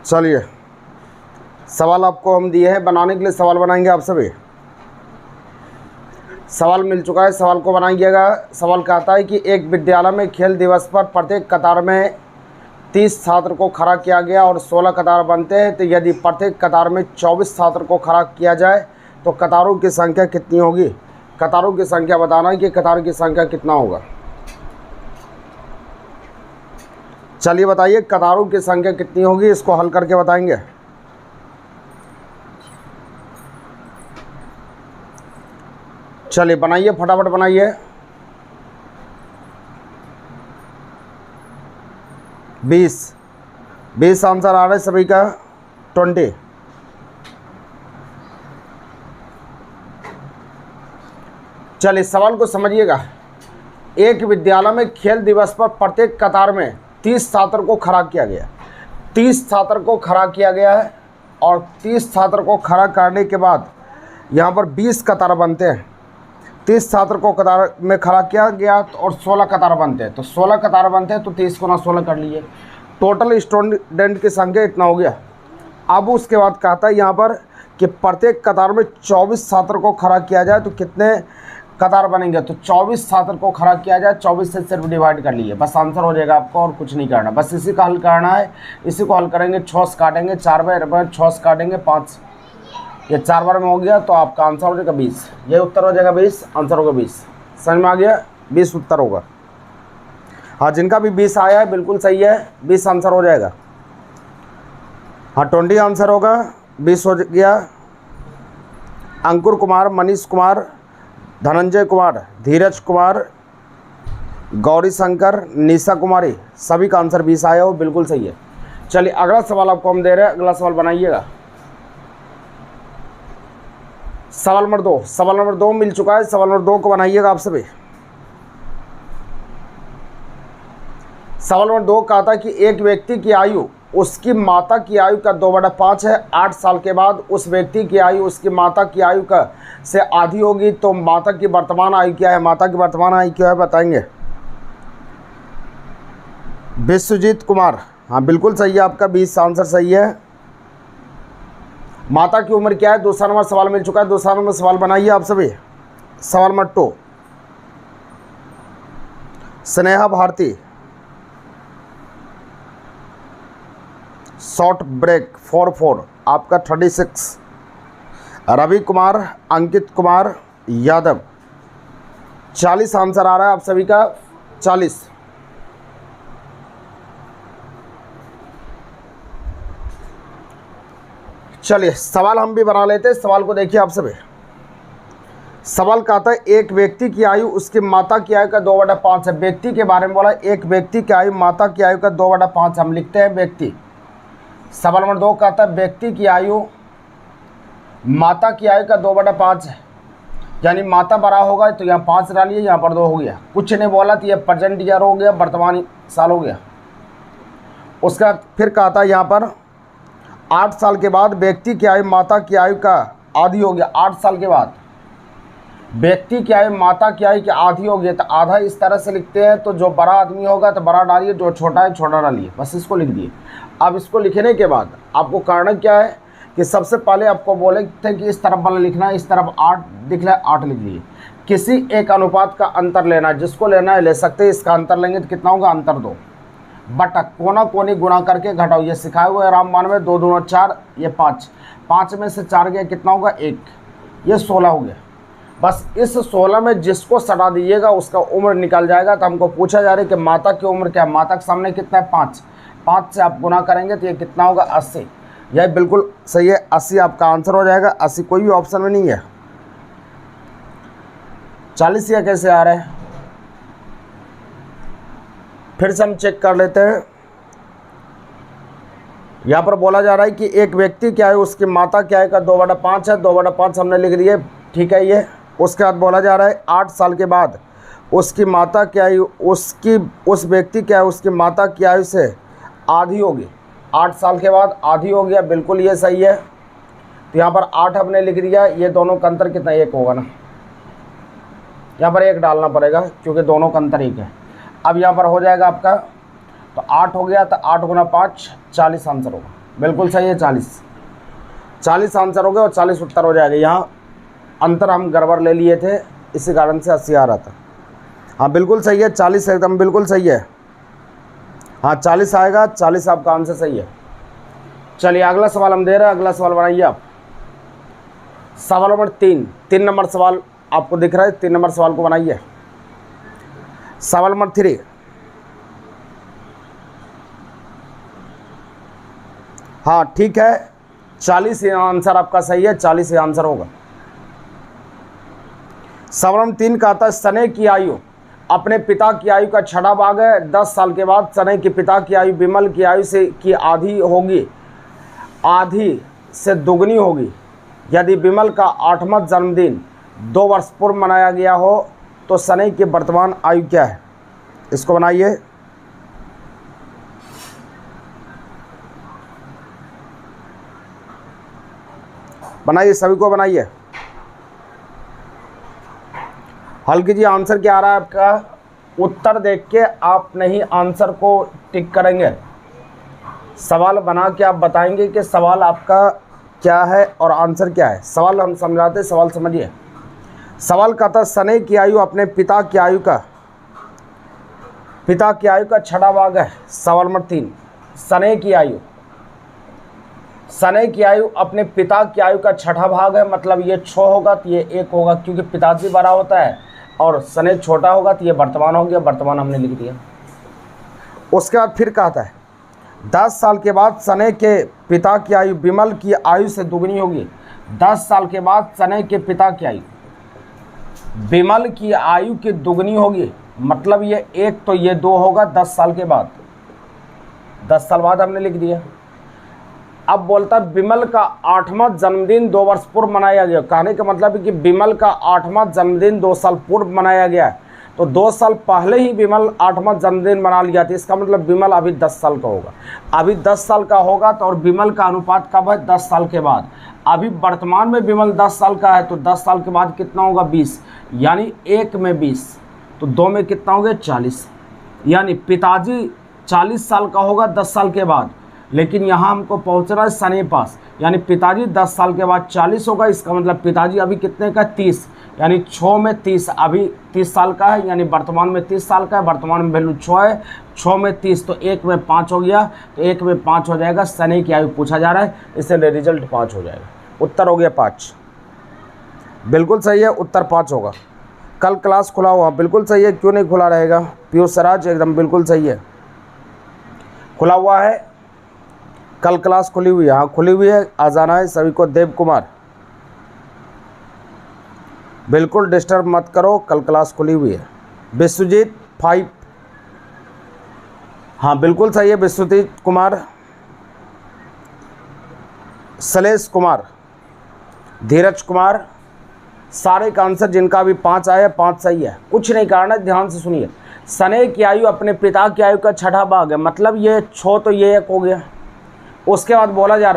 चलिए, सवाल आपको हम दिए हैं, बनाने के लिए सवाल बनाएंगे आप सभी। सवाल मिल चुका है, सवाल को बनाइएगा। सवाल कहता है कि एक विद्यालय में खेल दिवस पर प्रत्येक कतार में 30 छात्र को खड़ा किया गया और 16 कतार बनते हैं, तो यदि प्रत्येक कतार में 24 छात्र को खड़ा किया जाए तो कतारों की संख्या कितनी होगी। कतारों की संख्या बताना है कि कतार की संख्या कितना होगा। चलिए बताइए, कतारों की संख्या कितनी होगी, इसको हल करके बताएंगे। चलिए बनाइए, फटाफट बनाइए। 20 आंसर आ रहा है सभी का। 20। चलिए सवाल को समझिएगा। एक विद्यालय में खेल दिवस पर प्रत्येक कतार में 30 छात्र को खड़ा किया गया। 30 छात्र को खड़ा किया गया है और 30 छात्र को खड़ा करने के बाद यहाँ पर 20 कतार बनते हैं। 30 छात्र को कतार में खड़ा किया गया और 16 कतार बनते हैं, तो 16 कतार बनते हैं, तो 30 गुना 16 कर लीजिए। टोटल स्टूडेंट की संख्या इतना हो गया। अब उसके बाद कहता है यहाँ पर कि प्रत्येक कतार में 24 छात्र को खड़ा किया जाए तो कितने कतार बनेंगे। तो 24 छात्र को खड़ा किया जाए, 24 से सिर्फ डिवाइड कर लीजिए, बस आंसर हो जाएगा आपको, और कुछ नहीं करना। बस इसी का हल करना है। इसी को हल करेंगे, 6 काटेंगे, 4 बार 6 काटेंगे, 5, ये 4 बार में हो गया, तो आपका आंसर हो जाएगा 20। ये उत्तर हो जाएगा 20, आंसर होगा 20। समझ में आ गया, 20 उत्तर होगा। हाँ, जिनका भी 20 आया है बिल्कुल सही है, 20 आंसर हो जाएगा। हाँ, 20 आंसर होगा, 20 हो गया। अंकुर कुमार, मनीष कुमार, धनंजय कुमार, धीरज कुमार, गौरी शंकर, निशा कुमारी, सभी का आंसर 20 आया हो, बिल्कुल सही है। चलिए अगला सवाल आपको हम दे रहे हैं, अगला सवाल बनाइएगा। सवाल नंबर 2, सवाल नंबर 2 मिल चुका है। सवाल नंबर 2 को बनाइएगा आप सभी। सवाल नंबर 2 कहा था कि एक व्यक्ति की आयु उसकी माता की आयु का 2/5 है। 8 साल के बाद उस व्यक्ति की आयु उसकी माता की आयु का से आधी होगी, तो माता की वर्तमान आयु क्या है। माता की वर्तमान आयु क्या है बताएंगे। विश्वजीत कुमार, हाँ बिल्कुल सही है आपका, 20 आंसर सही है। माता की उम्र क्या है, दूसरा नंबर सवाल मिल चुका है। दूसरा नंबर सवाल बनाइए आप सभी। सवाल number 2, Sneha Bharti, short break 4 आपका 36। रवि कुमार, अंकित कुमार यादव, 40 आंसर आ रहा है आप सभी का, 40। चलिए सवाल हम भी बना लेते हैं। सवाल को देखिए आप सभी। सवाल कहता है एक व्यक्ति की आयु उसकी माता की आयु का 2/5 है। व्यक्ति के बारे में बोला, एक व्यक्ति की आयु माता की आयु का 2/5, हम लिखते हैं व्यक्ति। सवाल नंबर 2 कहता है व्यक्ति की आयु माता की आयु का 2/5 है, यानी माता बड़ा होगा तो यहाँ 5 डालिए, यहाँ पर 2 हो गया। कुछ नहीं बोला तो ये प्रेजेंट ईयर हो गया, वर्तमान साल हो गया। उसका फिर कहता है यहाँ पर 8 साल के बाद व्यक्ति की आयु माता की आयु का आधी हो गया। 8 साल के बाद व्यक्ति की आयु माता की आयु की आधी हो गई, तो आधा इस तरह से लिखते हैं, तो जो बड़ा आदमी होगा तो बड़ा डालिए, जो छोटा है छोटा डालिए, बस इसको लिख दिए। अब इसको लिखने के बाद आपको करना क्या है कि सबसे पहले आपको बोले थे कि इस तरफ वाला लिखना है, इस तरफ 8 दिख रहा है, 8 लिख दिए। किसी एक अनुपात का अंतर लेना है, जिसको लेना है ले सकते हैं। इसका अंतर लेंगे तो कितना होगा, अंतर 2 बटा कोना कोनी गुणा करके घटाओ। ये सिखाए हुए राम मान में 2 दूना 4, ये 5, 5 में से 4 गया, कितना होगा 1, ये 16 हो गया। बस इस 16 में जिसको सटा दीजिएगा उसका उम्र निकल जाएगा। तो हमको पूछा जा रहा है कि माता की उम्र क्या है। माता के सामने कितना है, 5, 5 से आप गुना करेंगे तो ये कितना होगा, 80। यह बिल्कुल सही है, 80 आपका आंसर हो जाएगा। 80 कोई भी ऑप्शन में नहीं है। 40 या कैसे आ रहा है, फिर से हम चेक कर लेते हैं। यहाँ पर बोला जा रहा है कि एक व्यक्ति क्या है उसकी माता क्या है का 2/5 है। 2/5 हमने लिख दिए, ठीक है ये। उसके बाद बोला जा रहा है 8 साल के बाद उसकी माता की आयु उस व्यक्ति क्या है उसकी माता की आयु से आधी होगी। 8 साल के बाद आधी हो गया, बिल्कुल ये सही है। तो यहाँ पर 8 हमने लिख दिया। ये दोनों का अंतर कितना, 1 होगा ना, यहाँ पर 1 डालना पड़ेगा क्योंकि दोनों का अंतर 1 है। अब यहाँ पर हो जाएगा आपका, तो 8 हो गया, तो 8 गुना 5 40 आंसर होगा। बिल्कुल सही है 40 आंसर हो गए और 40 उत्तर हो जाएगा। यहाँ अंतर हम गड़बड़ ले लिए थे, इसी कारण से 80 आ रहा था। हाँ बिल्कुल सही है 40 एकदम बिल्कुल सही है। हाँ 40 आएगा, 40 आपका आंसर सही है। चलिए अगला सवाल हम दे रहे हैं, अगला सवाल बनाइए आप। सवाल नंबर 3 नंबर सवाल आपको दिख रहा है, 3 नंबर सवाल को बनाइए। सवाल नंबर 3, हाँ ठीक है 40 आंसर आपका सही है, 40 आंसर होगा। सवाल नंबर 3 का आता है सने की आयु अपने पिता की आयु का छठा भाग है। 10 साल के बाद सने के पिता की आयु विमल की आयु से की आधी होगी, आधी से दुगनी होगी। यदि विमल का 8वां जन्मदिन 2 वर्ष पूर्व मनाया गया हो तो सने की वर्तमान आयु क्या है? इसको बनाइए। बनाइए, सभी को बनाइए, हल कीजिए। आंसर क्या आ रहा है आपका? उत्तर देख के आप नहीं आंसर को टिक करेंगे, सवाल बना के आप बताएंगे कि सवाल आपका क्या है और आंसर क्या है। सवाल हम समझाते, सवाल समझिए। सवाल का था सने की आयु अपने पिता की आयु का छठा भाग है। सवाल नंबर 3, सने की आयु अपने पिता की आयु का छठा भाग है, मतलब ये 6 होगा तो ये 1 होगा, क्योंकि पिताजी बड़ा होता है और सने छोटा होगा तो ये वर्तमान हो गया, वर्तमान हमने लिख दिया। उसके बाद फिर कहता है 10 साल के बाद सने के पिता की आयु विमल की आयु से दुगनी होगी। 10 साल के बाद सने के पिता की आयु विमल की आयु की दुगनी होगी, मतलब ये 1 तो ये 2 होगा 10 साल के बाद, 10 साल बाद हमने लिख दिया। अब बोलता है विमल का 8वां जन्मदिन 2 वर्ष पूर्व मनाया गया। कहने का मतलब है कि विमल का 8वां जन्मदिन 2 साल पूर्व मनाया गया है, तो 2 साल पहले ही विमल 8वां जन्मदिन मना लिया था। इसका मतलब विमल अभी 10 साल का होगा, अभी 10 साल का होगा तो, और विमल का अनुपात कब है? 10 साल के बाद। अभी वर्तमान में विमल 10 साल का है तो 10 साल के बाद कितना होगा? 20, यानी 1 में 20 तो 2 में कितना हो गया? 40, यानी पिताजी 40 साल का होगा 10 साल के बाद, लेकिन यहाँ हमको पहुँचना है सने पास, यानी पिताजी 10 साल के बाद 40 होगा। इसका मतलब पिताजी अभी कितने का? 30, यानी 6 में 30, अभी 30 साल का है, यानी वर्तमान में 30 साल का है, वर्तमान में वैल्यू 6 है, 6 में 30 तो 1 में 5 हो गया, तो 1 में 5 हो जाएगा। सने की आयु पूछा जा रहा है, इसलिए रिजल्ट 5 हो जाएगा। उत्तर हो गया 5, बिल्कुल सही है, उत्तर 5 होगा। कल क्लास खुला हुआ, बिल्कुल सही है, क्यों नहीं खुला रहेगा? पीयूष सराज एकदम बिल्कुल सही है, खुला हुआ है, कल क्लास खुली हुई है। हाँ खुली हुई है, आ जाना है सभी को। देव कुमार बिल्कुल डिस्टर्ब मत करो, कल क्लास खुली हुई है। विश्वजीत 5, हाँ बिल्कुल सही है विश्वजीत कुमार। सलेश कुमार, धीरज कुमार, सारे का आंसर जिनका भी 5 आया 5 सही है। कुछ नहीं कारण है, ध्यान से सुनिए। सने की आयु अपने पिता की आयु का छठा भाग है, मतलब ये 6 तो ये 1 हो गया। उसके बाद बोला जा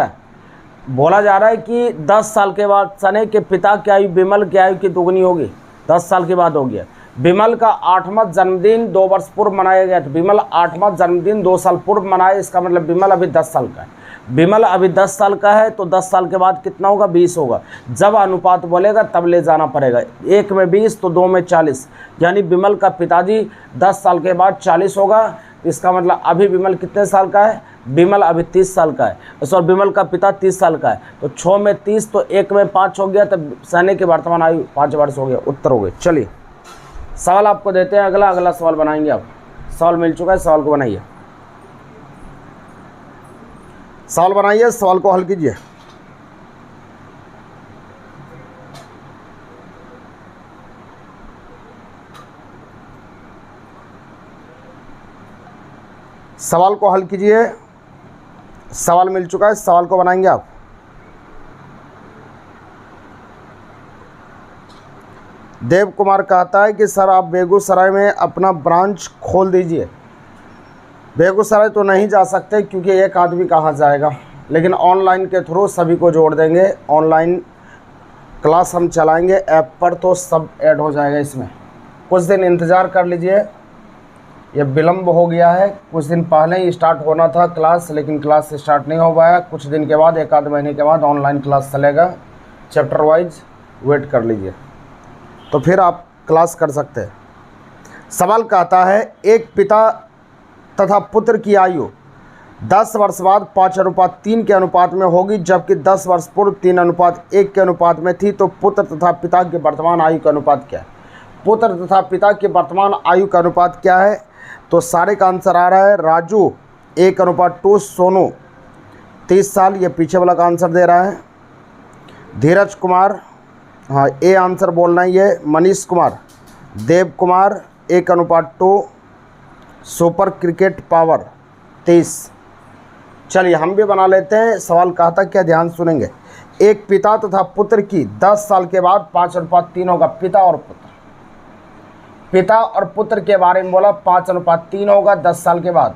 रहा है कि 10 साल के बाद सने के पिता की आयु विमल की आयु की दुगनी होगी, 10 साल के बाद हो गया। विमल का 8वां जन्मदिन 2 वर्ष पूर्व मनाया गया था, विमल 8वां जन्मदिन 2 साल पूर्व मनाया, इसका मतलब विमल अभी 10 साल का है। विमल अभी 10 साल का है तो 10 साल के बाद कितना होगा? 20 होगा। जब अनुपात बोलेगा तब ले जाना पड़ेगा, 1 में 20 तो 2 में 40, यानी विमल का पिताजी 10 साल के बाद 40 होगा। इसका मतलब अभी विमल कितने साल का है? विमल अभी 30 साल का है, सॉरी विमल का पिता 30 साल का है, तो 6 में 30 तो 1 में 5 हो गया, तब सने की वर्तमान आयु 5 वर्ष हो गया। उत्तर हो गए। चलिए सवाल आपको देते हैं, अगला सवाल बनाएंगे आप। सवाल मिल चुका है, सवाल को बनाइए, सवाल बनाइए, सवाल को हल कीजिए। सवाल को हल कीजिए, सवाल मिल चुका है, सवाल को बनाएंगे आप। देव कुमार कहता है कि सर आप बेगूसराय में अपना ब्रांच खोल दीजिए। बेगूसराय तो नहीं जा सकते क्योंकि एक आदमी कहाँ जाएगा, लेकिन ऑनलाइन के थ्रू सभी को जोड़ देंगे। ऑनलाइन क्लास हम चलाएंगे ऐप पर, तो सब ऐड हो जाएगा इसमें। कुछ दिन इंतज़ार कर लीजिए, ये विलम्ब हो गया है, कुछ दिन पहले ही स्टार्ट होना था क्लास, लेकिन क्लास स्टार्ट नहीं हो पाया। कुछ दिन के बाद, एक आध महीने के बाद ऑनलाइन क्लास चलेगा, चैप्टर वाइज वेट कर लीजिए, तो फिर आप क्लास कर सकते हैं। सवाल कहता है एक पिता तथा पुत्र की आयु 10 वर्ष बाद 5:3 के अनुपात में होगी, जबकि 10 वर्ष पूर्व 3:1 के अनुपात में थी, तो पुत्र तथा पिता की वर्तमान आयु का अनुपात क्या है? पुत्र तथा पिता की वर्तमान आयु का अनुपात क्या है? तो सारे का आंसर आ रहा है राजू 1:2, सोनू 30 साल, ये पीछे वाला का आंसर दे रहा है। धीरज कुमार, हाँ ए आंसर बोलना है ये। Manish Kumar, Dev Kumar 1:2, super cricket power 23। चलिए हम भी बना लेते हैं। सवाल कहा था क्या, ध्यान सुनेंगे। एक पिता तथा पुत्र की 10 साल के बाद 5:3 होगा। पिता और पुत्र, पिता और पुत्र के बारे में बोला 5:3 होगा 10 साल के बाद।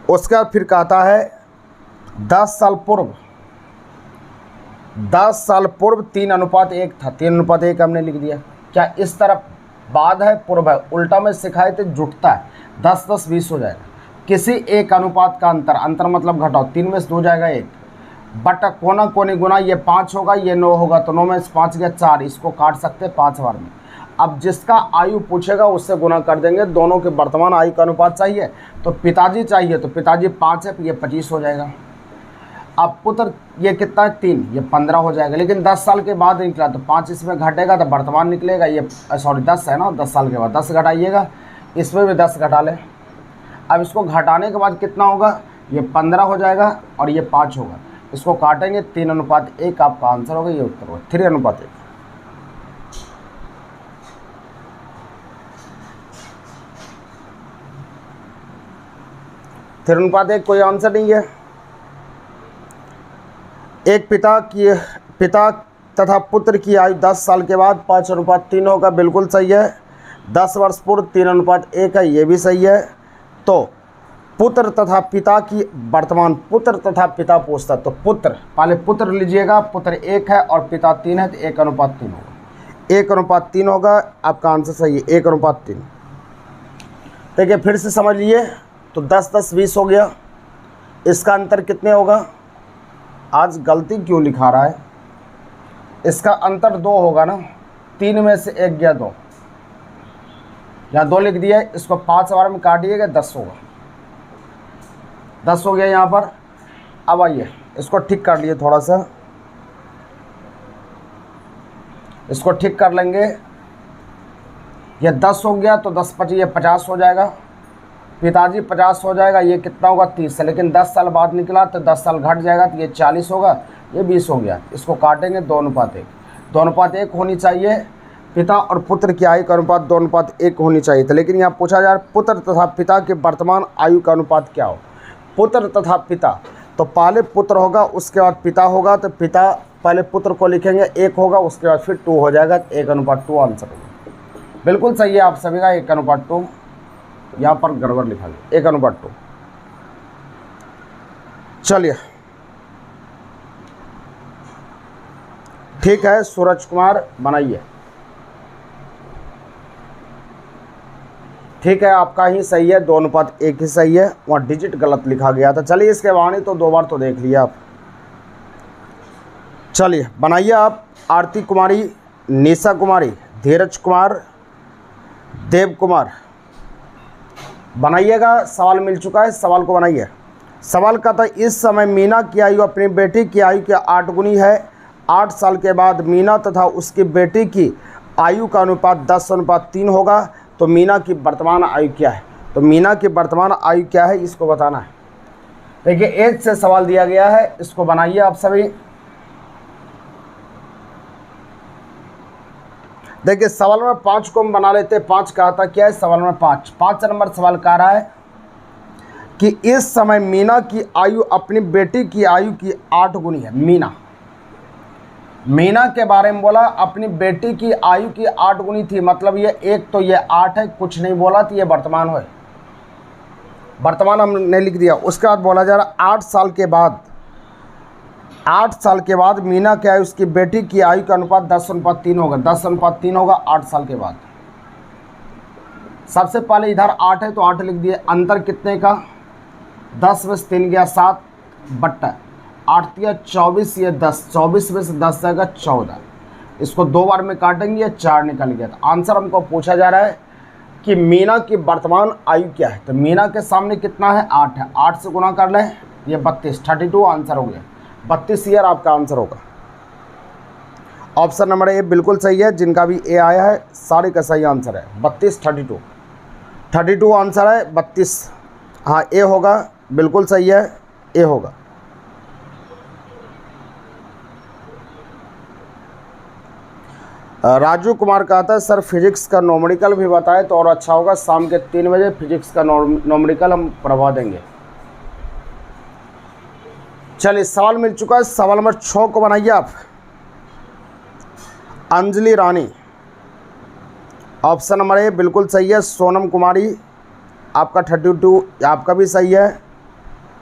उसके बाद फिर कहता है 10 साल पूर्व, 10 साल पूर्व 3:1 था। 3:1 हमने लिख दिया। क्या इस तरफ बाद है पूर्व है? उल्टा में सिखाए थे जुटता है, 10 10 20 हो जाएगा। किसी एक अनुपात का अंतर, अंतर मतलब घटाओ, 3 में से 2 जाएगा 1, बटा कोना कोनी गुना, ये 5 होगा, ये 9 होगा, तो 9 में से 5 गया 4, इसको काट सकते हैं 5 बार में। अब जिसका आयु पूछेगा उससे गुना कर देंगे। दोनों के वर्तमान आयु का अनुपात चाहिए, तो पिताजी चाहिए, तो पिताजी 5 है, ये 25 हो जाएगा। अब पुत्र ये कितना है 3, ये 15 हो जाएगा, लेकिन 10 साल के बाद निकला, तो 5 इसमें घटेगा तो वर्तमान निकलेगा। ये सॉरी 10 है ना, 10 साल के बाद 10 घटाइएगा, इसमें भी 10 घटा लें। अब इसको घटाने के बाद कितना होगा, ये 15 हो जाएगा और ये 5 होगा। इसको काटेंगे 3:1, आपका आंसर होगा, ये उत्तर होगा 3:1। 3:1 कोई आंसर नहीं है। एक पिता तथा पुत्र की आयु 10 साल के बाद 5:3 होगा, बिल्कुल सही है। 10 वर्ष पूर्व 3:1 है, ये भी सही है। तो पुत्र तथा पिता की वर्तमान, पुत्र तथा पिता पूछता, तो पुत्र, पहले पुत्र लीजिएगा, पुत्र 1 है और पिता 3 है, तो 1:3 होगा। 1:3 होगा, आपका आंसर सही है 1:3। देखिए फिर से समझ लिए, तो 10 10 20 हो गया। इसका अंतर कितने होगा? आज गलती क्यों लिखा रहा है? इसका अंतर 2 होगा ना, 3 में से 1 गया 2, यहाँ 2 लिख दिया। इसको 5 बार में काटिएगा 10 होगा, 10 हो गया यहाँ पर। अब आइए इसको ठीक कर लिए, थोड़ा सा इसको ठीक कर लेंगे। ये 10 हो गया, तो 10 25 ये 50 हो जाएगा। पिताजी 50 हो जाएगा, ये कितना होगा 30 है, लेकिन 10 साल बाद निकला तो 10 साल घट जाएगा, तो ये 40 होगा, ये 20 हो गया। इसको काटेंगे 2:1, 2:1 होनी चाहिए। पिता और पुत्र की आयु का अनुपात 2:1 होनी चाहिए था, लेकिन यहाँ पूछा जा रहा है पुत्र तथा पिता के वर्तमान आयु का अनुपात क्या हो। पुत्र तथा पिता, तो पहले पुत्र होगा उसके बाद पिता होगा, तो पिता पहले पुत्र को लिखेंगे 1 होगा, उसके बाद फिर 2 हो जाएगा, 1:2 आंसर होगा। बिल्कुल सही है आप सभी का 1:2। यहाँ पर गड़बड़ लिखा गया 1:2। चलिए ठीक है, सूरज कुमार बनाइए। ठीक है, आपका ही सही है, 2:1 ही सही है, वहाँ डिजिट गलत लिखा गया था। चलिए इसके वाणी तो 2 बार तो देख लिया आप। चलिए बनाइए आप। आरती कुमारी, निशा कुमारी, धीरज कुमार, देव कुमार, बनाइएगा। सवाल मिल चुका है, सवाल को बनाइए। सवाल का था इस समय मीना की आयु अपनी बेटी की आयु के 8 गुनी है। 8 साल के बाद मीना तथा उसकी बेटी की आयु का अनुपात 10:3 होगा, तो मीना की वर्तमान आयु क्या है? तो मीना की वर्तमान आयु क्या है, इसको बताना है। देखिए एज से सवाल दिया गया है, इसको बनाइए आप सभी। देखिए सवाल में 5 को हम बना लेते हैं। 5 का आता क्या है सवाल में? 5 नंबर सवाल कह रहा है कि इस समय मीना की आयु अपनी बेटी की आयु की 8 गुनी है। मीना के बारे में बोला, अपनी बेटी की आयु की 8 गुनी थी, मतलब ये 1 तो ये 8 है, कुछ नहीं बोला, तो ये वर्तमान है, वर्तमान हमने लिख दिया। उसके बाद बोला जा रहा 8 साल के बाद, 8 साल के बाद मीना की आयु उसकी बेटी की आयु का अनुपात 10:3 होगा। 10:3 होगा 8 साल के बाद। सबसे पहले इधर 8 है तो 8 लिख दिए। अंतर कितने का, 10 में से 3 गया 7 बट्टा 8 दिया 24, ये 10, 24 में से 10 जाएगा 14। इसको 2 बार में काटेंगे, 4 निकल गया। तो आंसर हमको पूछा जा रहा है कि मीना की वर्तमान आयु क्या है। तो मीना के सामने कितना है, 8 है, 8 से गुना कर लें, ये 32, 32 आंसर हो गया। 32 ईयर आपका आंसर होगा। ऑप्शन नंबर ए बिल्कुल सही है। जिनका भी ए आया है सारे का सही आंसर है। 32, 32 आंसर है। 32 हाँ ए होगा, बिल्कुल सही है, ए होगा। राजू कुमार कहता है सर फिजिक्स का नोमेरिकल भी बताएं तो और अच्छा होगा। शाम के 3 बजे फिजिक्स का नोमेरिकल हम पढ़वा देंगे। चलिए सवाल मिल चुका है। सवाल नंबर 6 को बनाइए आप। अंजलि रानी, ऑप्शन नंबर ए बिल्कुल सही है। सोनम कुमारी आपका 32 आपका भी सही है,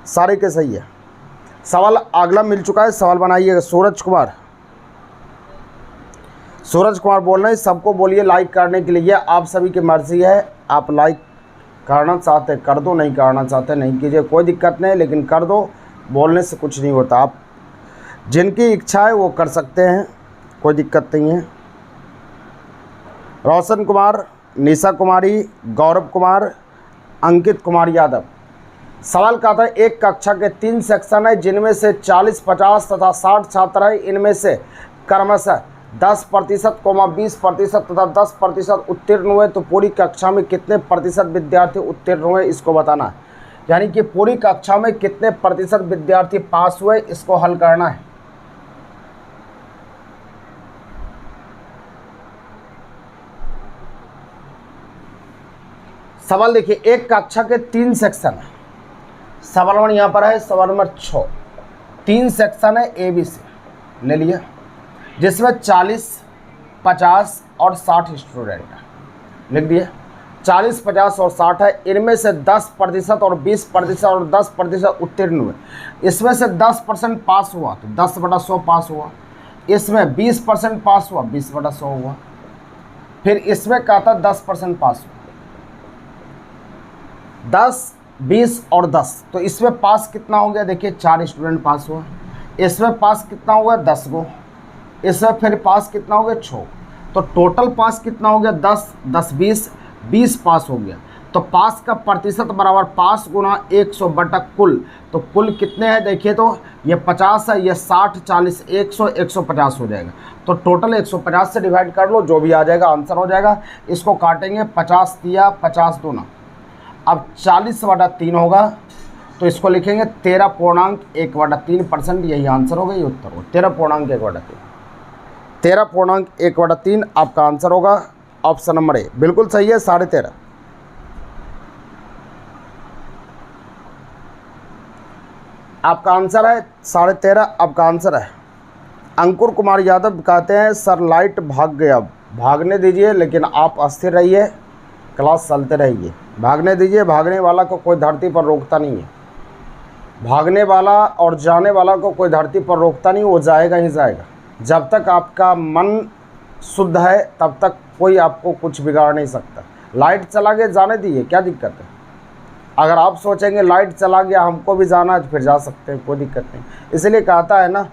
सारे के सही है। सवाल अगला मिल चुका है, सवाल बनाइएगा। सूरज कुमार बोल रहे हैं। सबको बोलिए लाइक करने के लिए, आप सभी की मर्ज़ी है। आप लाइक करना चाहते कर दो, नहीं करना चाहते नहीं कीजिए, कोई दिक्कत नहीं, लेकिन कर दो। बोलने से कुछ नहीं होता, आप जिनकी इच्छा है वो कर सकते हैं, कोई दिक्कत नहीं है। रोशन कुमार, निशा कुमारी, गौरव कुमार, अंकित कुमार यादव। सवाल का था एक कक्षा के 3 सेक्शन है जिनमें से 40, 50 तथा 60 छात्र हैं। इनमें से क्रमशः 10%, 20% तथा 10% उत्तीर्ण हुए तो पूरी कक्षा में कितने प्रतिशत विद्यार्थी उत्तीर्ण हुए इसको बताना है। यानी कि पूरी कक्षा में कितने प्रतिशत विद्यार्थी पास हुए इसको हल करना है। सवाल देखिए, एक कक्षा के 3 सेक्शन है। सवाल नंबर यहाँ पर है, सवाल नंबर 6। 3 सेक्शन है ए बी सी ले लिया, जिसमें 40, 50 और 60 स्टूडेंट है। लिख दिए 40, 50 और 60 है। इनमें से 10% और 20% और 10% उत्तीर्ण हुए। इसमें से 10% पास हुआ तो 10/100 पास हुआ। इसमें 20% पास हुआ, 20/100 हुआ। फिर इसमें क्या था, 10% पास हुआ। 10, 20 और 10, तो इसमें पास कितना हो गया, देखिए 4 स्टूडेंट पास हुआ। इसमें पास कितना हुआ, 10 गो। इसमें फिर पास कितना हो गया, 6। तो टोटल पास कितना हो गया, 10, 10, 20 पास हो गया। तो पास का प्रतिशत बराबर पास गुना 100 बटा कुल। तो कुल कितने हैं देखिए, तो ये 50 है, ये 60, 40, 100, 150 हो जाएगा। तो टोटल 150 से डिवाइड कर लो, जो भी आ जाएगा आंसर हो जाएगा। इसको काटेंगे, 50 दिया 50 दूना, अब 40/3 होगा। तो इसको लिखेंगे 13.1/3%। यही आंसर होगा, ये उत्तर हो 13.1/3। 13.1/3 आपका आंसर होगा। ऑप्शन नंबर ए बिल्कुल सही है, 13.5। आपका आंसर है 13.5, आपका आंसर है। अंकुर कुमार यादव कहते हैं सर लाइट भाग गया, भागने दीजिए, लेकिन आप अस्थिर रहिए, क्लास चलते रहिए। भागने दीजिए, भागने वाला को कोई धरती पर रोकता नहीं है। भागने वाला और जाने वाला को कोई धरती पर रोकता नहीं, वो जाएगा ही जाएगा। जब तक आपका मन शुद्ध है तब तक कोई आपको कुछ बिगाड़ नहीं सकता। लाइट चला गया, जाने दीजिए, क्या दिक्कत है। अगर आप सोचेंगे लाइट चला गया हमको भी जाना है तो फिर जा सकते हैं, कोई दिक्कत नहीं। इसलिए कहता है ना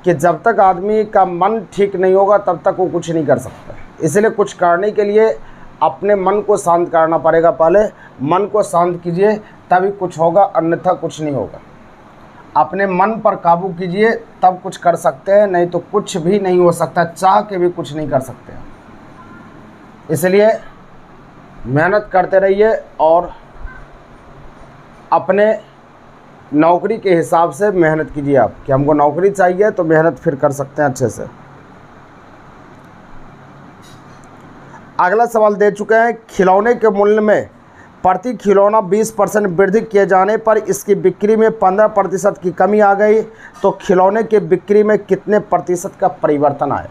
कि जब तक आदमी का मन ठीक नहीं होगा तब तक वो कुछ नहीं कर सकता। इसलिए कुछ करने के लिए अपने मन को शांत करना पड़ेगा। पहले मन को शांत कीजिए तभी कुछ होगा, अन्यथा कुछ नहीं होगा। अपने मन पर काबू कीजिए तब कुछ कर सकते हैं, नहीं तो कुछ भी नहीं हो सकता, चाह के भी कुछ नहीं कर सकते। इसलिए मेहनत करते रहिए और अपने नौकरी के हिसाब से मेहनत कीजिए। आप कि हमको नौकरी चाहिए तो मेहनत फिर कर सकते हैं अच्छे से। अगला सवाल दे चुके हैं, खिलौने के मूल्य में प्रति खिलौना 20% वृद्धि किए जाने पर इसकी बिक्री में 15% की कमी आ गई तो खिलौने के बिक्री में कितने प्रतिशत का परिवर्तन आया।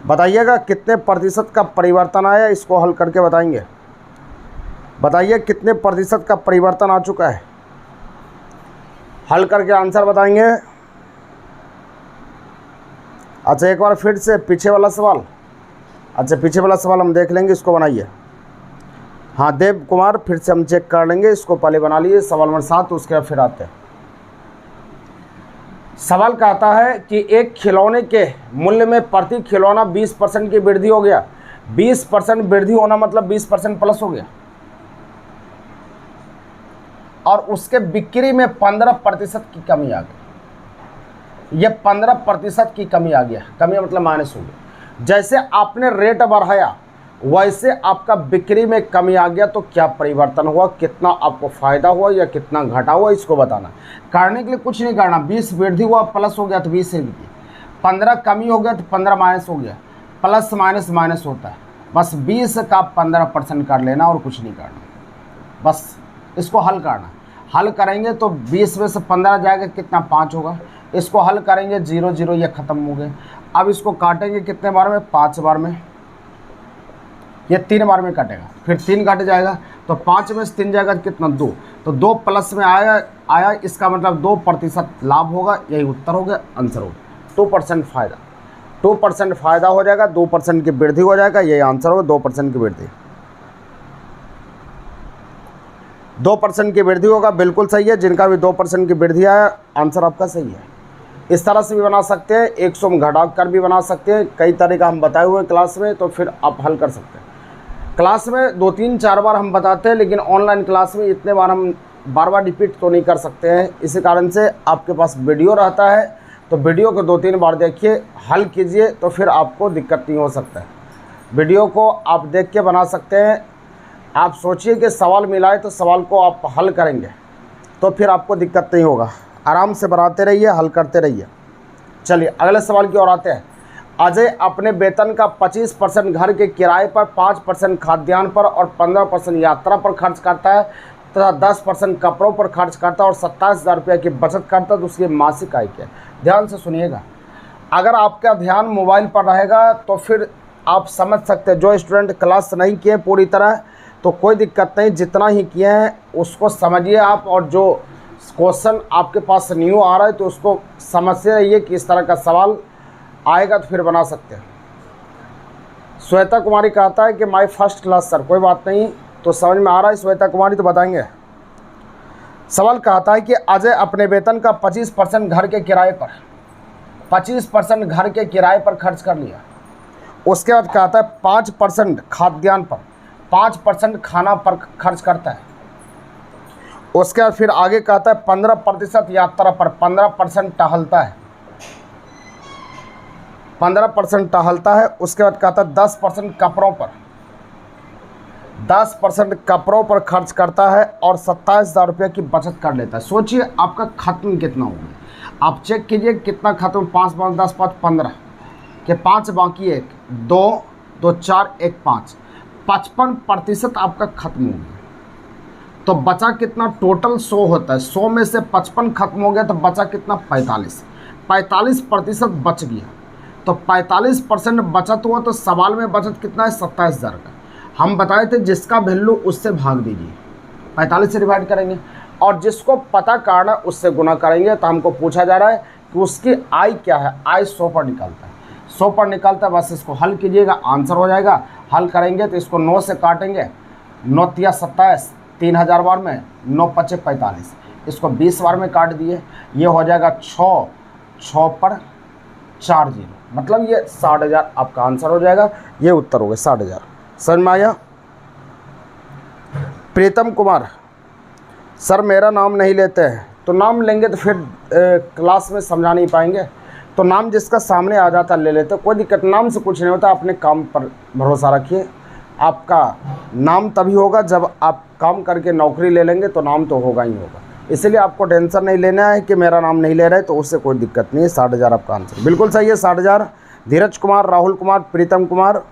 बताइएगा कितने प्रतिशत का परिवर्तन आया, इसको हल करके बताएंगे। बताइए कितने प्रतिशत का परिवर्तन आ चुका है, हल करके आंसर बताएंगे। अच्छा एक बार फिर से पीछे वाला सवाल, अच्छा पीछे वाला सवाल हम देख लेंगे, इसको बनाइए। हाँ देव कुमार, फिर से हम चेक कर लेंगे, इसको पहले बना लिए। सवाल नंबर 7, उसके बाद फिर आते हैं। सवाल कहता है कि एक खिलौने के मूल्य में प्रति खिलौना 20% की वृद्धि हो गया। 20% वृद्धि होना मतलब 20% प्लस हो गया, और उसके बिक्री में 15% की कमी आ गई। ये 15% की कमी आ गया, कमी मतलब माइनस हो गया। जैसे आपने रेट बढ़ाया वैसे आपका बिक्री में कमी आ गया, तो क्या परिवर्तन हुआ, कितना आपको फ़ायदा हुआ या कितना घटा हुआ, इसको बताना। करने के लिए कुछ नहीं करना, 20 वृद्धि हुआ प्लस हो गया तो 20 से लीजिए, 15 कमी हो गया तो 15 माइनस हो गया, प्लस माइनस माइनस होता है। बस 20 का 15% कर लेना और कुछ नहीं करना, बस इसको हल करना। हल करेंगे तो 20 में से 15 जाएगा, कितना 5 होगा। इसको हल करेंगे 0 0, ये ख़त्म हो गए। अब इसको काटेंगे कितने बार में, 5 बार में। ये 3 बार में कटेगा, फिर 3 काटे जाएगा तो 5 में से 3 जाएगा कितना, 2। तो 2 प्लस में आया, इसका मतलब 2% लाभ होगा। यही उत्तर हो गया, आंसर हो गया। 2% फ़ायदा, 2% फ़ायदा हो जाएगा, 2% की वृद्धि हो जाएगा, यही आंसर होगा, 2% की वृद्धि। 2% की वृद्धि होगा, बिल्कुल सही है। जिनका भी 2% की वृद्धि आया, आंसर आपका सही है। इस तरह से भी बना सकते हैं, 100 में घटा कर भी बना सकते हैं। कई तरीका हम बताए हुए क्लास में, तो फिर आप हल कर सकते हैं। क्लास में 2 3 4 बार हम बताते हैं, लेकिन ऑनलाइन क्लास में इतने बार हम बार बार रिपीट तो नहीं कर सकते हैं। इसी कारण से आपके पास वीडियो रहता है, तो वीडियो को 2 3 बार देखिए, हल कीजिए, तो फिर आपको दिक्कत नहीं हो सकता है। वीडियो को आप देख के बना सकते हैं। आप सोचिए कि सवाल मिलाए तो सवाल को आप हल करेंगे, तो फिर आपको दिक्कत नहीं होगा। आराम से बनाते रहिए, हल करते रहिए। चलिए अगले सवाल की ओर आते हैं। अजय अपने वेतन का 25% घर के किराए पर, 5% खाद्यान्न पर और 15% यात्रा पर खर्च करता है, तथा 10% कपड़ों पर खर्च करता है और 27,000 रुपये की बचत करता है, तो उसकी मासिक आय क्या है। ध्यान से सुनिएगा। अगर आपका ध्यान मोबाइल पर रहेगा तो फिर आप समझ सकते हैं। जो स्टूडेंट क्लास नहीं किए पूरी तरह, तो कोई दिक्कत नहीं, जितना ही किए हैं उसको समझिए आप, और जो क्वेश्चन आपके पास न्यू आ रहा है तो उसको समझते रहिए कि इस तरह का सवाल आएगा तो फिर बना सकते हैं। श्वेता कुमारी कहता है कि माय फर्स्ट क्लास सर, कोई बात नहीं, तो समझ में आ रहा है श्वेता कुमारी, तो बताएंगे। सवाल कहता है कि अजय अपने वेतन का 25% घर के किराए पर, 25% घर के किराए पर खर्च कर लिया। उसके बाद कहता है 5% खाद्यान्न पर, 5% खाना पर खर्च करता है। उसके बाद फिर आगे कहता है 15% यात्रा पर, 15% टहलता है, 15% टहलता है। उसके बाद कहता है 10% कपड़ों पर, 10% कपड़ों पर खर्च करता है और 27,000 रुपये की बचत कर लेता है। सोचिए आपका खत्म कितना होगा, आप चेक कीजिए कितना खत्म। 5 5 10 5 15 के 5 बाकी 1 2 2 4 1 5, 55% आपका खत्म हो गया। तो बचा कितना, टोटल 100 होता है, 100 में से 55 खत्म हो गया, तो बचा कितना, 45% बच गया। तो 45% बचत हुआ, तो सवाल में बचत कितना है, 27,000 का। हम बताए थे जिसका वैल्यू उससे भाग दीजिए, 45 से डिवाइड करेंगे, और जिसको पता करना उससे गुना करेंगे। तो हमको पूछा जा रहा है कि उसकी आय क्या है, आय 100 पर निकलता है, 100 पर निकलता है। बस इसको हल कीजिएगा, आंसर हो जाएगा। हल करेंगे तो इसको 9 से काटेंगे, 9 तिया 27, 3000 बार में, 9 पचे 45, इसको 20 बार में काट दिए, ये हो जाएगा 6 6 पर 4 0, मतलब ये 60,000 आपका आंसर हो जाएगा। ये उत्तर हो गया 60,000। समझ में आया। प्रीतम कुमार सर मेरा नाम नहीं लेते हैं, तो नाम लेंगे तो फिर क्लास में समझा नहीं पाएंगे, तो नाम जिसका सामने आ जाता ले लेते, कोई दिक्कत। नाम से कुछ नहीं होता, अपने काम पर भरोसा रखिए। आपका नाम तभी होगा जब आप काम करके नौकरी ले लेंगे, तो नाम तो होगा ही होगा। इसलिए आपको टेंशन नहीं लेना है कि मेरा नाम नहीं ले रहे, तो उससे कोई दिक्कत नहीं है। 60,000 आपका आंसर बिल्कुल सही है, 60,000। धीरज कुमार, राहुल कुमार, प्रीतम कुमार,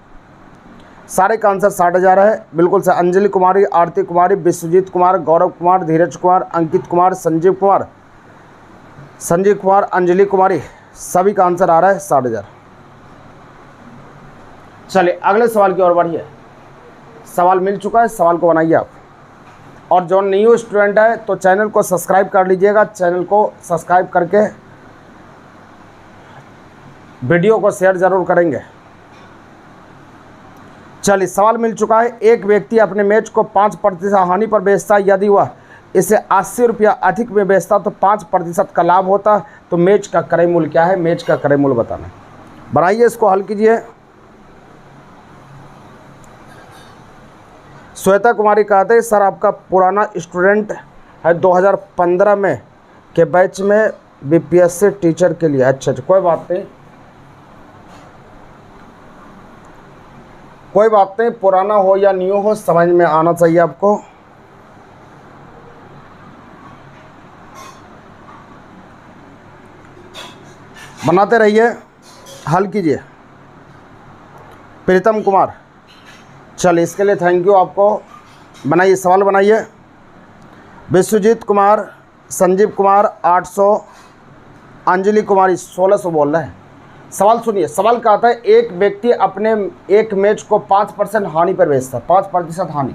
सारे का आंसर 60,000 है, बिल्कुल सही। अंजलि कुमारी, आरती कुमारी, विश्वजीत कुमार, गौरव कुमार, धीरज कुमार, अंकित कुमार, संजीव कुमार, अंजलि कुमारी, सभी का आंसर आ रहा है 60,000। चलिए अगले सवाल की ओर बढ़िए। सवाल मिल चुका है, सवाल को बनाइए आप। और जो न्यू स्टूडेंट है तो चैनल को सब्सक्राइब कर लीजिएगा, चैनल को सब्सक्राइब करके वीडियो को शेयर ज़रूर करेंगे। चलिए सवाल मिल चुका है। एक व्यक्ति अपने मैच को 5% हानि पर बेचता है, यदि वह इसे 80 रुपया अधिक में बेचता तो 5% का लाभ होता। तो मैच का क्रय मूल्य क्या है? मैच का क्रय मूल्य बताना। बनाइए, इसको हल कीजिए। श्वेता कुमारी कहते हैं सर आपका पुराना स्टूडेंट है 2015 में के बैच में बीपीएससी टीचर के लिए। अच्छा, कोई बात नहीं, कोई बात नहीं, पुराना हो या न्यू हो समझ में आना चाहिए आपको। बनाते रहिए, हल कीजिए। प्रीतम कुमार, चलिए इसके लिए थैंक यू आपको। बनाइए, सवाल बनाइए। विश्वजीत कुमार, संजीव कुमार 800, अंजलि कुमारी 1600 बोल रहे हैं। सवाल सुनिए, सवाल का आता है एक व्यक्ति अपने एक मैच को 5% हानि पर बेचता है। 5% हानि,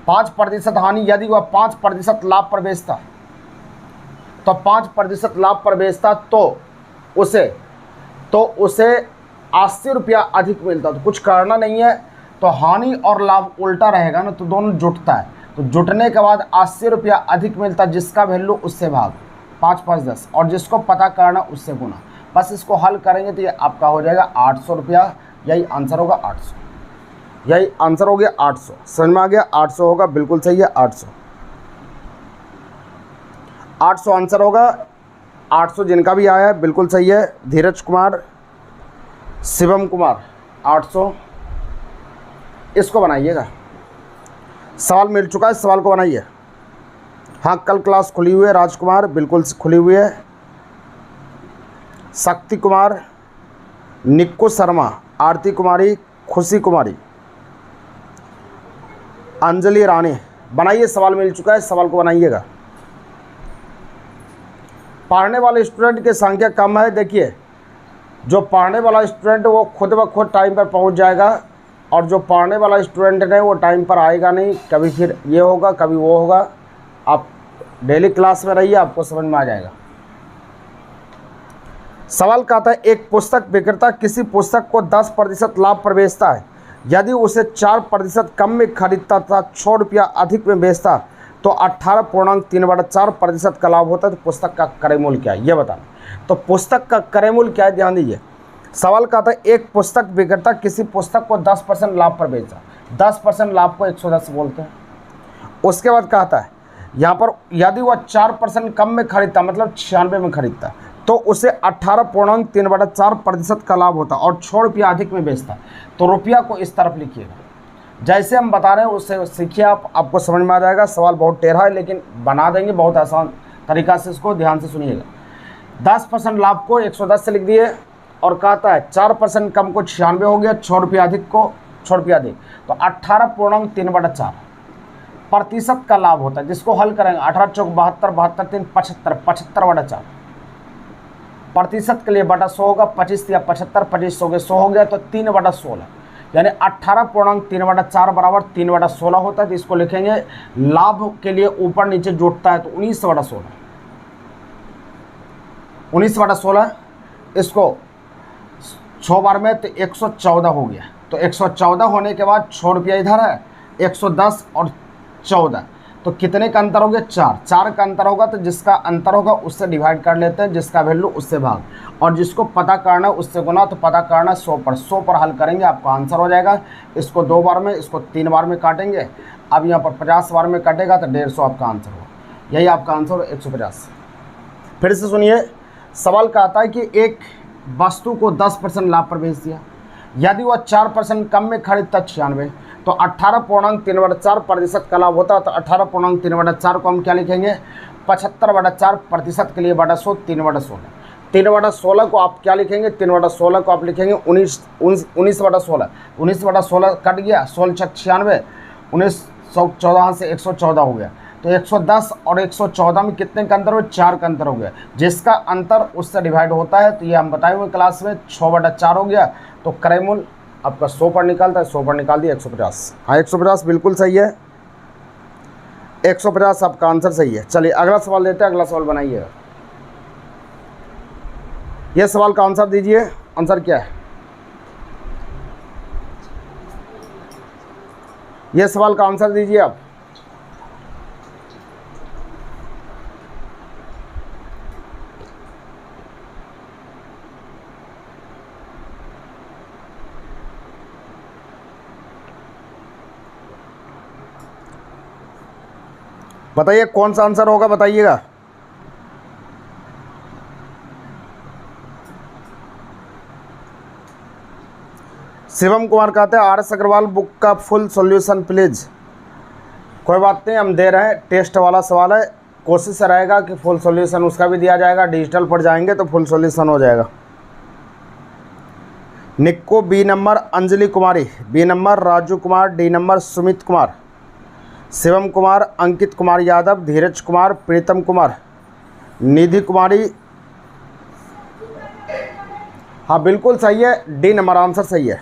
5% हानि, यदि वह 5% लाभ पर बेचता तो 5% लाभ पर बेचता तो उसे 80 रुपया अधिक मिलता। तो कुछ करना नहीं है, तो हानि और लाभ उल्टा रहेगा ना, तो दोनों जुटता है। तो जुटने के बाद 80 रुपया अधिक मिलता, जिसका वैल्यू उससे भाग 5 5 10, और जिसको पता करना उससे गुना। बस इसको हल करेंगे तो ये आपका हो जाएगा 800 रुपया। यही आंसर होगा 800, यही आंसर हो गया 800। समझ में आ गया? 800 होगा, बिल्कुल सही है। 800 आंसर होगा। 800 जिनका भी आया है बिल्कुल सही है। धीरज कुमार, शिवम कुमार 800। इसको बनाइएगा, सवाल मिल चुका है, सवाल को बनाइए। हाँ, कल क्लास खुली हुई है। राजकुमार बिल्कुल खुली हुई है। शक्ति कुमार, निक्कू शर्मा, आरती कुमारी, खुशी कुमारी, अंजलि रानी। बनाइए, सवाल मिल चुका है, सवाल को बनाइएगा। पढ़ने वाले स्टूडेंट की संख्या कम है। देखिए, जो पढ़ने वाला स्टूडेंट वो खुद ब खुद टाइम पर पहुंच जाएगा, और जो पढ़ने वाला स्टूडेंट है वो टाइम पर आएगा नहीं। कभी फिर ये होगा, कभी वो होगा। आप डेली क्लास में रहिए, आपको समझ में आ जाएगा। सवाल का आता है एक पुस्तक विक्रेता किसी पुस्तक को 10% लाभ पर बेचता है, यदि उसे 4% कम में खरीदता था 6 रुपया अधिक में बेचता तो 18.3/4% का लाभ होता है। तो पुस्तक का क्रय मूल्य क्या है ये बताना। तो पुस्तक का क्रय मूल्य क्या है, ध्यान दीजिए। सवाल का आता है एक पुस्तक विक्रेता किसी पुस्तक को 10% लाभ पर बेचा। 10% लाभ को 110 बोलते हैं। उसके बाद कहता है यहाँ पर यदि वह 4% कम में खरीदता, मतलब 96 में खरीदता, तो उसे 18.3/4% का लाभ होता, और 6 रुपया अधिक में बेचता। तो रुपया को इस तरफ लिखिएगा, जैसे हम बता रहे हैं उससे सीखिए आप, आपको समझ में आ जाएगा। सवाल बहुत टेढ़ा है, लेकिन बना देंगे बहुत आसान तरीका से। इसको ध्यान से सुनिएगा। 10% लाभ को 110 से लिख दिए, और कहता है 4% कम को 96 हो गया, 6 रुपया अधिक को 6 रुपया अधिक, तो 18.3/4% का लाभ होता है। जिसको हल करेंगे 18 चौक 72, 72 3 75, 75/4 प्रतिशत के लिए बटा 100 होगा। 25 या 75, 25 हो गया, 100 हो गया, तो 3/16, यानी 18.3/4 बराबर 3/16 होता है। तो इसको लिखेंगे लाभ के लिए ऊपर नीचे जोड़ता है तो 19/16, 19/16। इसको 6 बार में तो 114 हो गया। तो 114 होने के बाद 6 रुपया इधर है, 110 और 14, तो कितने का अंतर हो गया? 4 का अंतर होगा। तो जिसका अंतर होगा उससे डिवाइड कर लेते हैं, जिसका वैल्यू उससे भाग, और जिसको पता करना उससे गुना। तो पता करना 100 पर हल करेंगे, आपका आंसर हो जाएगा। इसको 2 बार में, इसको 3 बार में काटेंगे। अब यहाँ पर 50 बार में कटेगा तो 150 आपका आंसर होगा। यही आपका आंसर हो 150। फिर से सुनिए, सवाल का आता है कि एक वस्तु को 10% लाभ पर बेच दिया, यदि वह 4% कम में खरीदता 96, तो 18.3/4% का लाभ होता। तो 18.3/4 को हम क्या लिखेंगे? 75/4% के लिए बटा 100, 3/16। 3/16 को आप क्या लिखेंगे? 3/16 को आप लिखेंगे 19/16। 19/16 कट गया, 16 छक 96, 1914 से 114 हो गया। तो 110 और 114 में कितने का अंतर हो? 4 का अंतर हो गया। जिसका अंतर उससे डिवाइड होता है, तो ये हम बताए हुए क्लास में 6/4 हो गया। तो क्रय मूल्य आपका 100 पर निकालता है, 100 पर निकाल दिया 150। हाँ, 150 बिल्कुल सही है। 150 आपका आंसर सही है। चलिए अगला सवाल लेते हैं। अगला सवाल बनाइएगा। यह सवाल का आंसर दीजिए। आंसर क्या है? ये सवाल का आंसर दीजिए आप। बताइए कौन सा आंसर होगा, बताइएगा। शिवम कुमार कहते हैं RS अग्रवाल बुक का फुल सॉल्यूशन प्लीज़। कोई बात नहीं, हम दे रहे हैं, टेस्ट वाला सवाल है, कोशिश रहेगा कि फुल सॉल्यूशन उसका भी दिया जाएगा। डिजिटल पर जाएंगे तो फुल सॉल्यूशन हो जाएगा। निक्को B number Anjali Kumari, B number Raju Kumar, D number Sumit Kumar, Shivam Kumar, Ankit Kumar Yadav, Dheeraj Kumar, Pritam Kumar, Nidhi Kumari. हाँ बिल्कुल सही है, D नंबर आंसर सही है,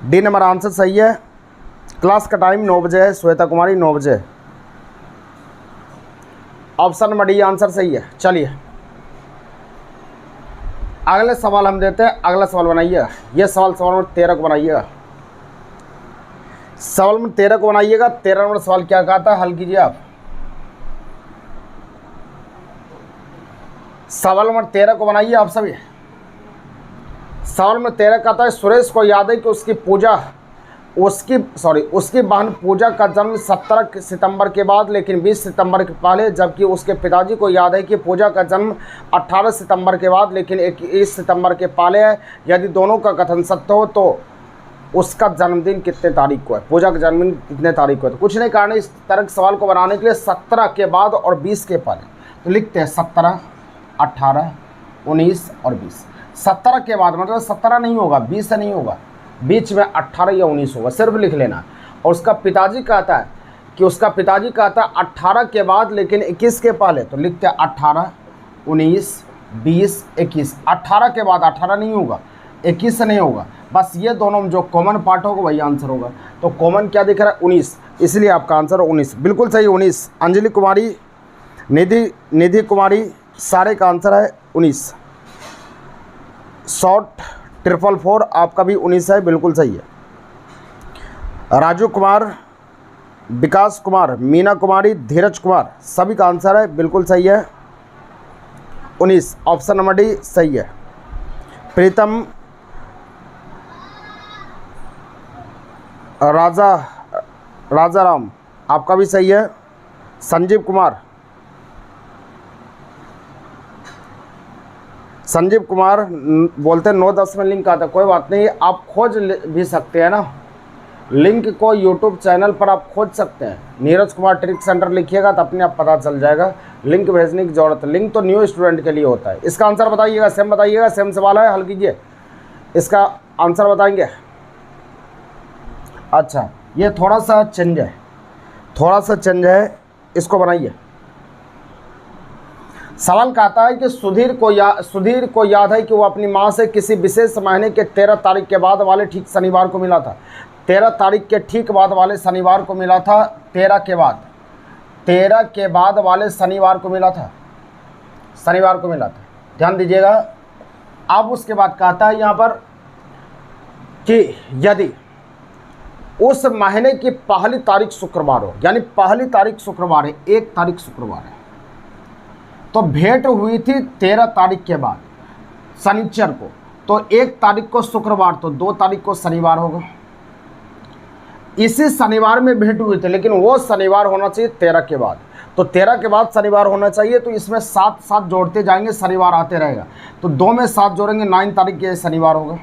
D नंबर आंसर सही है। क्लास का टाइम 9 बजे है, श्वेता कुमारी 9 बजे। ऑप्शन नंबर D आंसर सही है। चलिए अगले सवाल हम देते हैं। अगला सवाल बनाइएगा, ये सवाल नंबर 13 को बनाइएगा। सवाल नंबर 13 को बनाइएगा। 13 नंबर सवाल क्या कहता है, हल कीजिए आप। सवाल नंबर 13 को बनाइए आप सभी। सवाल नंबर 13 कहता है सुरेश को याद है कि उसकी बहन पूजा का जन्म 17 सितंबर के बाद लेकिन 20 सितंबर के पहले, जबकि उसके पिताजी को याद है कि पूजा का जन्म 18 सितंबर के बाद लेकिन 21 सितंबर के पहले है। यदि दोनों का कथन सत्य हो तो उसका जन्मदिन कितने तारीख को है, पूजा का जन्मदिन कितने तारीख को है। तो कुछ नहीं कारण, इस तरह के सवाल को बनाने के लिए 17 के बाद और 20 के पहले, तो लिखते हैं 17, 18, 19 और 20। 17 के बाद मतलब 17 नहीं होगा, 20 से नहीं होगा, बीच में 18 या 19 होगा, सिर्फ लिख लेना। और उसका पिताजी कहता है कि 18 के बाद लेकिन 21 के पहले, तो लिखते हैं 18, 19, 20, 21। 18 के बाद 18 नहीं होगा, 21 से नहीं होगा, बस ये दोनों जो कॉमन पार्ट होगा वही आंसर होगा। तो कॉमन क्या दिख रहा है, 19, इसलिए आपका आंसर 19 बिल्कुल सही, 19। अंजलि कुमारी, निधि कुमारी, सारे का आंसर है 19। शॉर्ट 444 आपका भी 19 है, बिल्कुल सही है। राजू कुमार, विकास कुमार, मीना कुमारी, धीरज कुमार, सभी का आंसर है बिल्कुल सही है 19। ऑप्शन नंबर D सही है। प्रीतम, राजाराम आपका भी सही है। संजीव कुमार बोलते हैं 9-10 में लिंक आता है, कोई बात नहीं, आप खोज भी सकते हैं ना, लिंक को यूट्यूब चैनल पर आप खोज सकते हैं। नीरज कुमार ट्रिक सेंटर लिखिएगा तो अपने आप पता चल जाएगा, लिंक भेजने की ज़रूरत है। लिंक तो न्यू स्टूडेंट के लिए होता है। इसका आंसर बताइएगा, सेम सवाल है, हल कीजिए। इसका आंसर बताएंगे। अच्छा, ये थोड़ा सा चेंज है, इसको बनाइए। सवाल कहता है कि सुधीर को याद है कि वो अपनी माँ से किसी विशेष महीने के 13 तारीख के बाद वाले ठीक शनिवार को मिला था। 13 तारीख के ठीक बाद वाले शनिवार को मिला था। 13 के बाद वाले शनिवार को मिला था, ध्यान दीजिएगा। अब उसके बाद कहता है यहाँ पर कि यदि उस महीने की पहली तारीख शुक्रवार हो, यानी पहली तारीख शुक्रवार है, 1 तारीख शुक्रवार है, तो भेंट हुई थी 13 तारीख के बाद शनिचर को, तो 1 तारीख को शुक्रवार, तो 2 तारीख को शनिवार होगा। इसी शनिवार में भेंट हुई थी, लेकिन वो शनिवार होना चाहिए 13 के बाद, तो 13 के बाद शनिवार होना चाहिए। तो इसमें 7 जोड़ते जाएंगे, शनिवार आते रहेगा, तो 2 में 7 जोड़ेंगे, 9 तारीख के शनिवार होगा।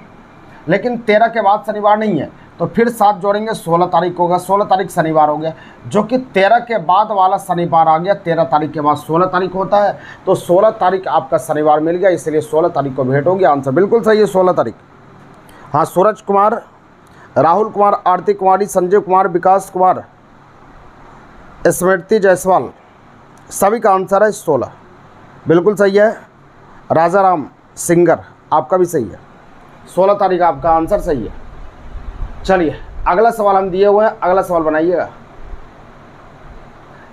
लेकिन 13 के बाद शनिवार नहीं है, तो फिर 7 जोड़ेंगे, 16 तारीख होगा, 16 तारीख शनिवार हो गया, जो कि 13 के बाद वाला शनिवार आ गया। 13 तारीख के बाद 16 तारीख होता है, तो 16 तारीख आपका शनिवार मिल गया, इसलिए 16 तारीख को भेंट होगी। आंसर बिल्कुल सही है, 16 तारीख। हाँ, सूरज कुमार, राहुल कुमार, आरती कुमारी, संजय कुमार, विकास कुमार, स्मृति जायसवाल, सभी का आंसर है 16 बिल्कुल सही है। राजाराम सिंगर आपका भी सही है, 16 तारीख आपका आंसर सही है। चलिए अगला सवाल हम दिए हुए हैं, अगला सवाल बनाइएगा।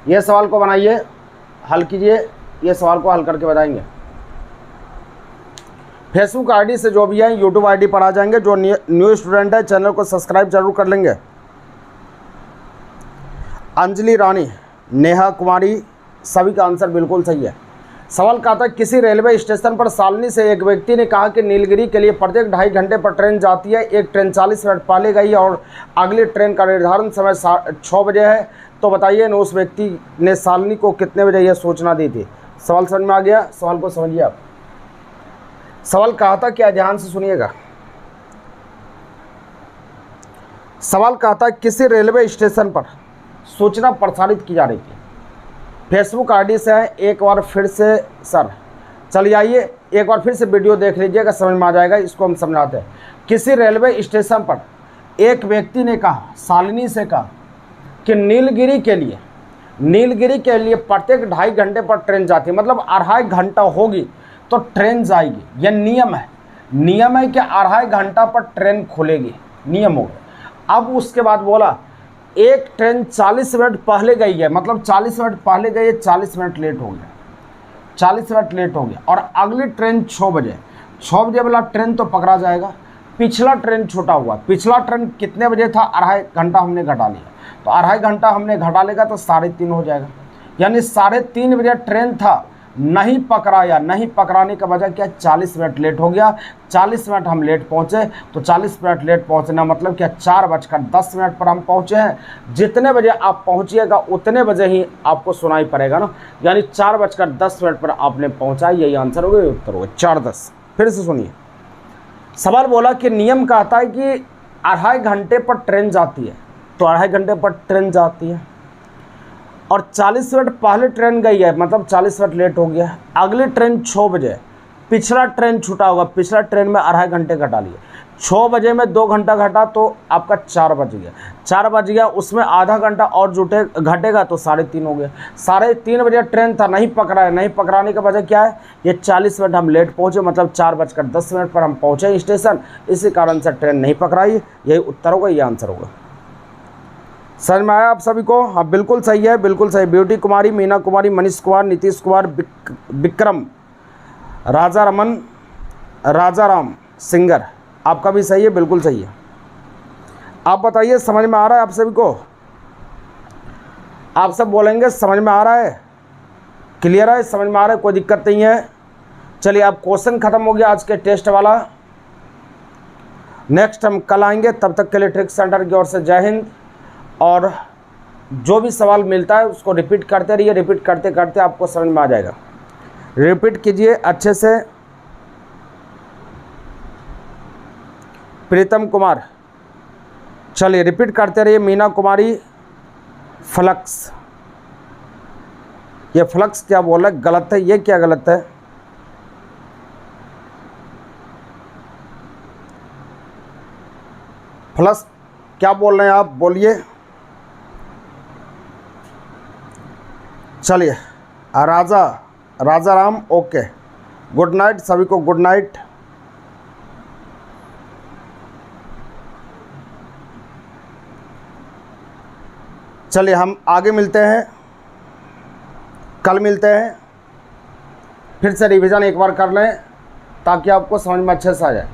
ये सवाल को बनाइए, हल कीजिए, ये सवाल को हल करके बताएंगे। फेसबुक आईडी से जो भी है यूट्यूब आईडी पर आ जाएंगे। जो न्यू स्टूडेंट है चैनल को सब्सक्राइब जरूर कर लेंगे। अंजलि रानी, नेहा कुमारी, सभी का आंसर बिल्कुल सही है। सवाल कहा था किसी रेलवे स्टेशन पर सालनी से एक व्यक्ति ने कहा कि नीलगिरी के लिए प्रत्येक 2.5 घंटे पर ट्रेन जाती है, एक ट्रेन 40 मिनट पहले गई और अगली ट्रेन का निर्धारण समय 6 बजे है, तो बताइए उस व्यक्ति ने सालनी को कितने बजे यह सूचना दी थी। सवाल समझ में आ गया? सवाल को समझिए आप। सवाल कहा था क्या, ध्यान से सुनिएगा। सवाल कहा था किसी रेलवे स्टेशन पर सूचना प्रसारित की जा रही थी, फेसबुक आईडी से है। एक बार फिर से सर चलिए आइए एक बार फिर से वीडियो देख लीजिएगा, समझ में आ जाएगा। इसको हम समझाते हैं। किसी रेलवे स्टेशन पर एक व्यक्ति ने कहा, सालिनी से कहा कि नीलगिरी के लिए प्रत्येक 2.5 घंटे पर ट्रेन जाती है, मतलब 2.5 घंटा होगी तो ट्रेन जाएगी। यह नियम है कि 2.5 घंटा पर ट्रेन खुलेगी, नियम हो गया। अब उसके बाद बोला एक ट्रेन 40 मिनट पहले गई है, मतलब 40 मिनट पहले गई है, 40 मिनट लेट हो गया, 40 मिनट लेट हो गया और अगली ट्रेन 6 बजे वाला ट्रेन तो पकड़ा जाएगा। पिछला ट्रेन छूटा हुआ, पिछला ट्रेन कितने बजे था? 2.5 घंटा हमने घटा लिया, तो 2.5 घंटा हमने घटा लेगा तो 3:30 हो जाएगा, यानी 3:30 बजे ट्रेन था, नहीं पकड़ाया। नहीं पकड़ाने का वजह क्या? 40 मिनट लेट हो गया। 40 मिनट हम लेट पहुँचे, तो 40 मिनट लेट पहुँचना मतलब क्या? 4:10 पर हम पहुँचे हैं। जितने बजे आप पहुँचिएगा उतने बजे ही आपको सुनाई पड़ेगा ना, यानी 4:10 पर आपने पहुँचा। यही आंसर हो गया, उत्तर हो गया 4:10। फिर से सुनिए, सवाल बोला कि नियम कहता है कि 2.5 घंटे पर ट्रेन जाती है, तो 2.5 घंटे पर ट्रेन जाती है और 40 मिनट पहले ट्रेन गई है, मतलब 40 मिनट लेट हो गया। अगली ट्रेन 6 बजे, पिछला ट्रेन छूटा होगा, पिछला ट्रेन में 2.5 घंटे घटा लिए, 6 बजे में 2 घंटा घटा तो आपका 4 बज गया। 4 बज गया, उसमें आधा घंटा और घटेगा तो 3:30 हो गया। 3:30 बजे ट्रेन था, नहीं पकड़ा। नहीं पकड़ाने का वजह क्या है? ये 40 मिनट हम लेट पहुँचे, मतलब 4:10 पर हम पहुँचे स्टेशन, इसी कारण से ट्रेन नहीं पकड़ाई। यही उत्तर होगा, ये आंसर होगा। समझ में आया आप सभी को? हाँ बिल्कुल सही है, बिल्कुल सही। ब्यूटी कुमारी, मीना कुमारी, मनीष कुमार, नीतीश कुमार, विक्रम, राजा रमन, राजा राम सिंगर, आपका भी सही है, बिल्कुल सही है। आप बताइए समझ में आ रहा है आप सभी को? आप सब बोलेंगे समझ में आ रहा है, क्लियर है, समझ में आ रहा है, कोई दिक्कत नहीं है। चलिए अब क्वेश्चन खत्म हो गया आज के टेस्ट वाला। नेक्स्ट हम कल आएंगे, तब तक के लिए ट्रिक सेंटर की ओर से जय हिंद। और जो भी सवाल मिलता है उसको रिपीट करते रहिए, रिपीट करते करते आपको समझ में आ जाएगा। रिपीट कीजिए अच्छे से। प्रीतम कुमार, चलिए रिपीट करते रहिए। मीना कुमारी, फ्लक्स, ये फ्लक्स क्या बोल रहा है? गलत है, ये क्या गलत है? फ्लक्स क्या बोल रहे हैं आप? बोलिए। चलिए राजा राम, ओके, गुड नाइट सभी को, गुड नाइट। चलिए हम आगे मिलते हैं, कल मिलते हैं। फिर से रिवीजन एक बार कर लें ताकि आपको समझ में अच्छे से आ जाए।